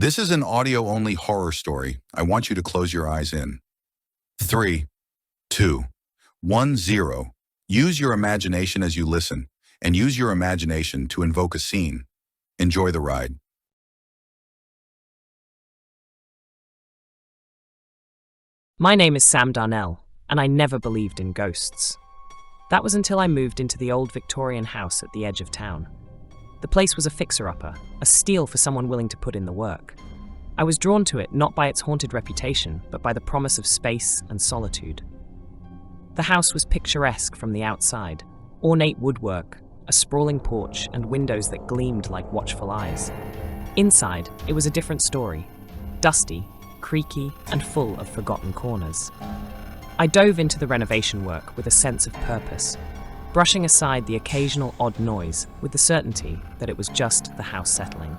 This is an audio-only horror story. I want you to close your eyes in. 3, 2, 1, 0. Use your imagination as you listen, and use your imagination to invoke a scene. Enjoy the ride. My name is Sam Darnell, and I never believed in ghosts. That was until I moved into the old Victorian house at the edge of town. The place was a fixer-upper, a steal for someone willing to put in the work. I was drawn to it not by its haunted reputation, but by the promise of space and solitude. The house was picturesque from the outside, ornate woodwork, a sprawling porch, and windows that gleamed like watchful eyes. Inside, it was a different story, dusty, creaky, and full of forgotten corners. I dove into the renovation work with a sense of purpose, brushing aside the occasional odd noise with the certainty that it was just the house settling.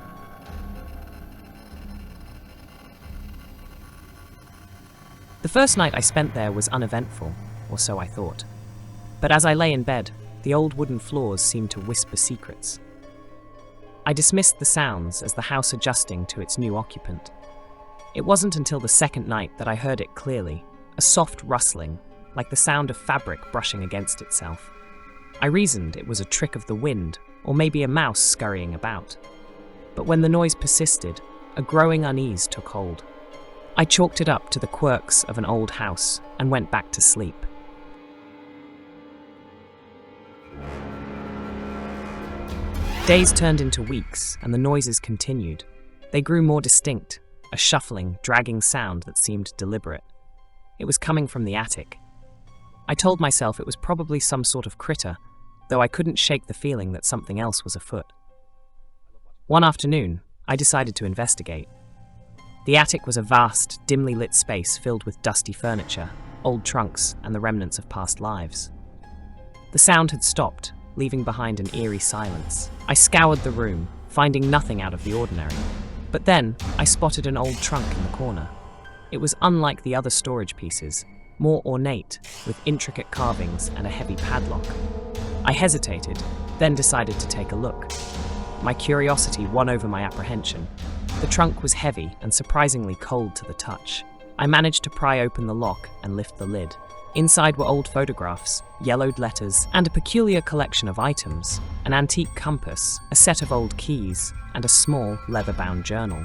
The first night I spent there was uneventful, or so I thought. But as I lay in bed, the old wooden floors seemed to whisper secrets. I dismissed the sounds as the house adjusting to its new occupant. It wasn't until the second night that I heard it clearly, a soft rustling, like the sound of fabric brushing against itself. I reasoned it was a trick of the wind, or maybe a mouse scurrying about. But when the noise persisted, a growing unease took hold. I chalked it up to the quirks of an old house and went back to sleep. Days turned into weeks, and the noises continued. They grew more distinct, a shuffling, dragging sound that seemed deliberate. It was coming from the attic. I told myself it was probably some sort of critter, though I couldn't shake the feeling that something else was afoot. One afternoon, I decided to investigate. The attic was a vast, dimly lit space filled with dusty furniture, old trunks, and the remnants of past lives. The sound had stopped, leaving behind an eerie silence. I scoured the room, finding nothing out of the ordinary. But then, I spotted an old trunk in the corner. It was unlike the other storage pieces, more ornate, with intricate carvings and a heavy padlock. I hesitated, then decided to take a look. My curiosity won over my apprehension. The trunk was heavy and surprisingly cold to the touch. I managed to pry open the lock and lift the lid. Inside were old photographs, yellowed letters, and a peculiar collection of items: an antique compass, a set of old keys, and a small, leather-bound journal.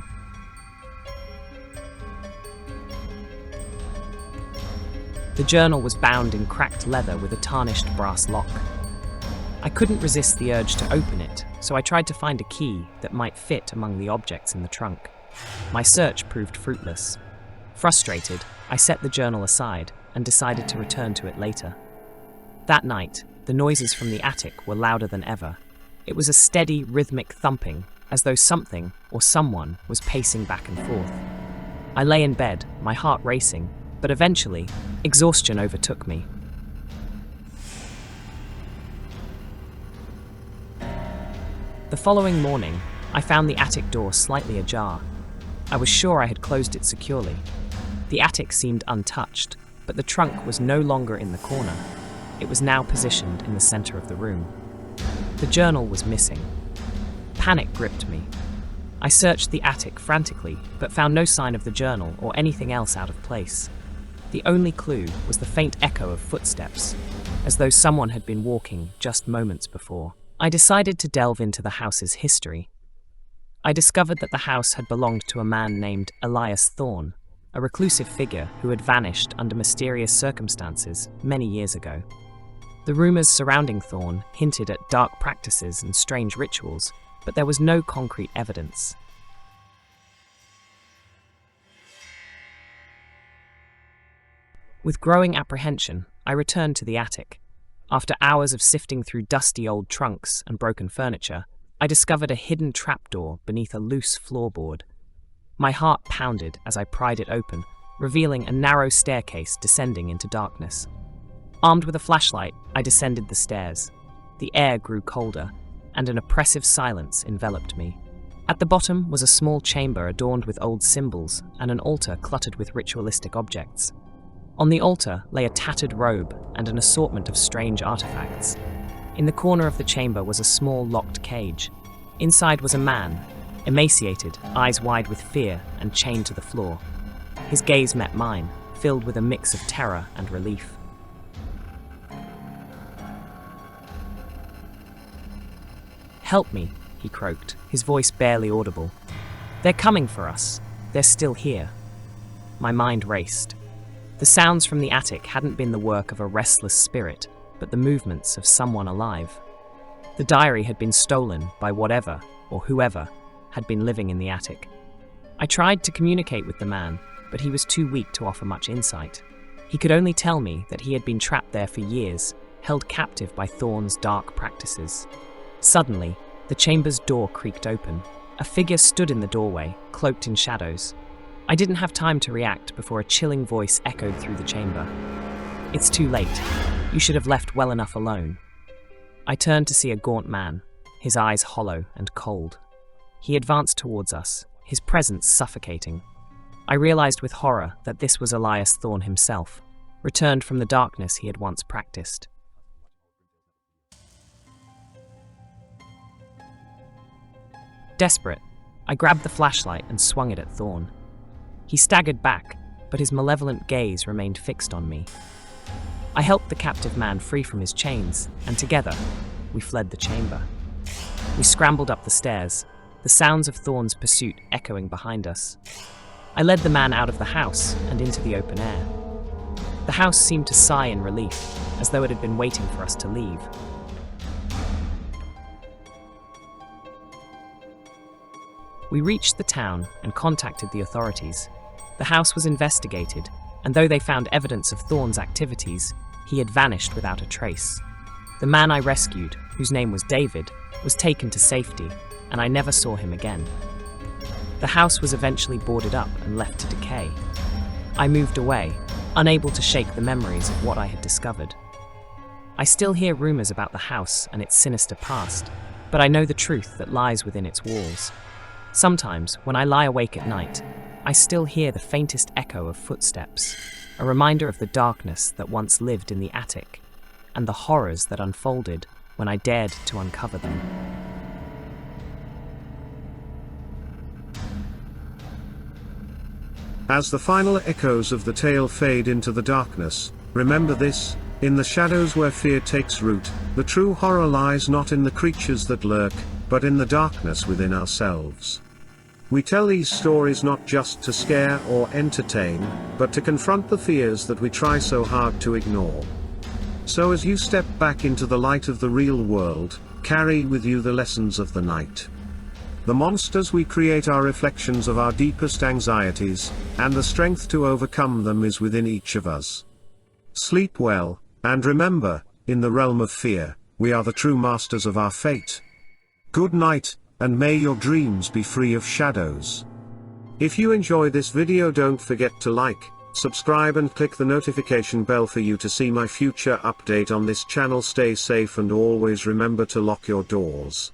The journal was bound in cracked leather with a tarnished brass lock. I couldn't resist the urge to open it, so I tried to find a key that might fit among the objects in the trunk. My search proved fruitless. Frustrated, I set the journal aside and decided to return to it later. That night, the noises from the attic were louder than ever. It was a steady, rhythmic thumping, as though something or someone was pacing back and forth. I lay in bed, my heart racing, but eventually, exhaustion overtook me. The following morning, I found the attic door slightly ajar. I was sure I had closed it securely. The attic seemed untouched, but the trunk was no longer in the corner. It was now positioned in the center of the room. The journal was missing. Panic gripped me. I searched the attic frantically, but found no sign of the journal or anything else out of place. The only clue was the faint echo of footsteps, as though someone had been walking just moments before. I decided to delve into the house's history. I discovered that the house had belonged to a man named Elias Thorne, a reclusive figure who had vanished under mysterious circumstances many years ago. The rumors surrounding Thorne hinted at dark practices and strange rituals, but there was no concrete evidence. With growing apprehension, I returned to the attic. After hours of sifting through dusty old trunks and broken furniture, I discovered a hidden trapdoor beneath a loose floorboard. My heart pounded as I pried it open, revealing a narrow staircase descending into darkness. Armed with a flashlight, I descended the stairs. The air grew colder, and an oppressive silence enveloped me. At the bottom was a small chamber adorned with old symbols and an altar cluttered with ritualistic objects. On the altar lay a tattered robe and an assortment of strange artifacts. In the corner of the chamber was a small locked cage. Inside was a man, emaciated, eyes wide with fear, and chained to the floor. His gaze met mine, filled with a mix of terror and relief. "Help me," he croaked, his voice barely audible. "They're coming for us. They're still here." My mind raced. The sounds from the attic hadn't been the work of a restless spirit, but the movements of someone alive. The diary had been stolen by whatever, or whoever, had been living in the attic. I tried to communicate with the man, but he was too weak to offer much insight. He could only tell me that he had been trapped there for years, held captive by Thorn's dark practices. Suddenly, the chamber's door creaked open. A figure stood in the doorway, cloaked in shadows. I didn't have time to react before a chilling voice echoed through the chamber. "It's too late. You should have left well enough alone." I turned to see a gaunt man, his eyes hollow and cold. He advanced towards us, his presence suffocating. I realized with horror that this was Elias Thorn himself, returned from the darkness he had once practiced. Desperate, I grabbed the flashlight and swung it at Thorn. He staggered back, but his malevolent gaze remained fixed on me. I helped the captive man free from his chains, and together, we fled the chamber. We scrambled up the stairs, the sounds of Thorn's pursuit echoing behind us. I led the man out of the house and into the open air. The house seemed to sigh in relief, as though it had been waiting for us to leave. We reached the town and contacted the authorities. The house was investigated, and though they found evidence of Thorn's activities, he had vanished without a trace. The man I rescued, whose name was David, was taken to safety, and I never saw him again. The house was eventually boarded up and left to decay. I moved away, unable to shake the memories of what I had discovered. I still hear rumors about the house and its sinister past, but I know the truth that lies within its walls. Sometimes, when I lie awake at night, I still hear the faintest echo of footsteps, a reminder of the darkness that once lived in the attic, and the horrors that unfolded when I dared to uncover them. As the final echoes of the tale fade into the darkness, remember this: in the shadows where fear takes root, the true horror lies not in the creatures that lurk, but in the darkness within ourselves. We tell these stories not just to scare or entertain, but to confront the fears that we try so hard to ignore. So as you step back into the light of the real world, carry with you the lessons of the night. The monsters we create are reflections of our deepest anxieties, and the strength to overcome them is within each of us. Sleep well, and remember, in the realm of fear, we are the true masters of our fate. Good night, and may your dreams be free of shadows. If you enjoy this video, don't forget to like, subscribe and click the notification bell for you to see my future update on this channel. Stay safe and always remember to lock your doors.